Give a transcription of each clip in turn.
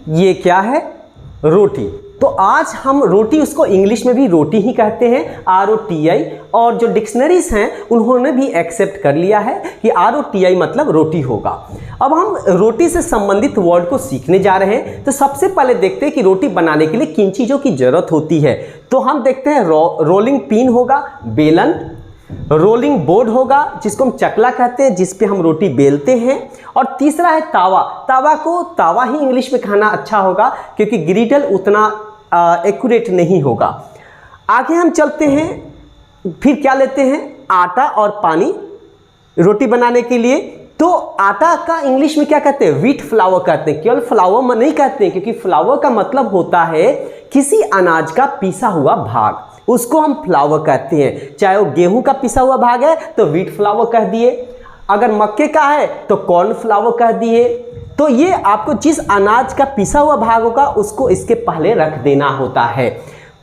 ये क्या है? रोटी। तो आज हम रोटी, उसको इंग्लिश में भी रोटी ही कहते हैं, ROTI, और जो डिक्शनरीज हैं उन्होंने भी एक्सेप्ट कर लिया है कि ROTI मतलब रोटी होगा। अब हम रोटी से संबंधित वर्ड को सीखने जा रहे हैं। तो सबसे पहले देखते हैं कि रोटी बनाने के लिए किन चीज़ों की ज़रूरत होती है। तो हम देखते हैं रोलिंग पिन होगा, बेलन, रोलिंग बोर्ड होगा जिसको हम चकला कहते हैं, जिस पे हम रोटी बेलते हैं, और तीसरा है तावा। तावा को तावा ही इंग्लिश में कहना अच्छा होगा क्योंकि ग्रिडल उतना एक्यूरेट नहीं होगा। आगे हम चलते हैं, फिर क्या लेते हैं? आटा और पानी रोटी बनाने के लिए। तो आटा का इंग्लिश में क्या कहते हैं? व्हीट फ्लावर कहते हैं। केवल फ्लावर में नहीं कहते हैं, क्योंकि फ्लावर का मतलब होता है किसी अनाज का पिसा हुआ भाग, उसको हम फ्लावर कहते हैं। चाहे वो गेहूं का पिसा हुआ भाग है तो व्हीट फ्लावर कह दिए, अगर मक्के का है तो कॉर्न फ्लावर कह दिए। तो ये आपको जिस अनाज का पिसा हुआ भाग होगा उसको इसके पहले रख देना होता है।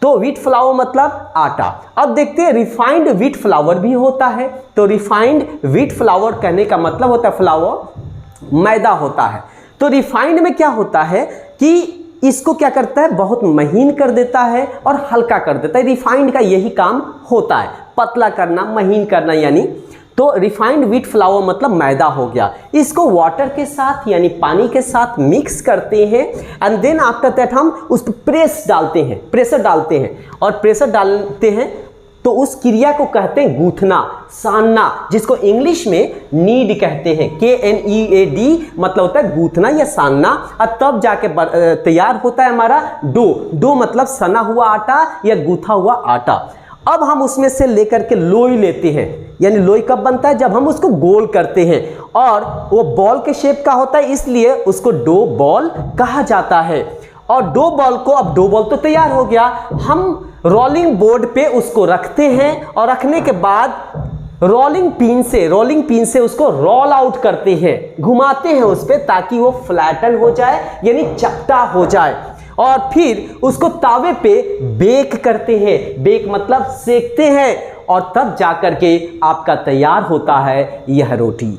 तो व्हीट फ्लावर मतलब आटा। अब देखते हैं रिफाइंड व्हीट फ्लावर भी होता है। तो रिफाइंड व्हीट फ्लावर कहने का मतलब होता है फ्लावर मैदा होता है। तो रिफाइंड में क्या होता है कि इसको क्या करता है? बहुत महीन कर देता है और हल्का कर देता है। रिफाइंड का यही काम होता है, पतला करना, महीन करना यानी। तो रिफाइंड व्हीट फ्लावर मतलब मैदा हो गया। इसको वाटर के साथ यानी पानी के साथ मिक्स करते हैं एंड देन आफ्टर दैट हम उस पर प्रेशर डालते हैं और प्रेशर डालते हैं तो उस क्रिया को कहते हैं गूंथना, सानना, जिसको इंग्लिश में नीड कहते हैं। KNEAD मतलब होता है गूंथना या सानना। और तब जाके तैयार होता है हमारा डो मतलब सना हुआ आटा या गूंथा हुआ आटा। अब हम उसमें से लेकर के लोई लेते हैं, यानी लोई कब बनता है? जब हम उसको गोल करते हैं, और वो बॉल के शेप का होता है इसलिए उसको डो बॉल कहा जाता है। और डो बॉल को, अब डो बॉल तो तैयार हो गया, हम रोलिंग बोर्ड पे उसको रखते हैं और रखने के बाद रोलिंग पिन से उसको रोल आउट करते हैं, घुमाते हैं उस पे ताकि वो फ्लैटन हो जाए यानी चपटा हो जाए। और फिर उसको तावे पे बेक करते हैं, बेक मतलब सेकते हैं, और तब जाकर के आपका तैयार होता है यह रोटी।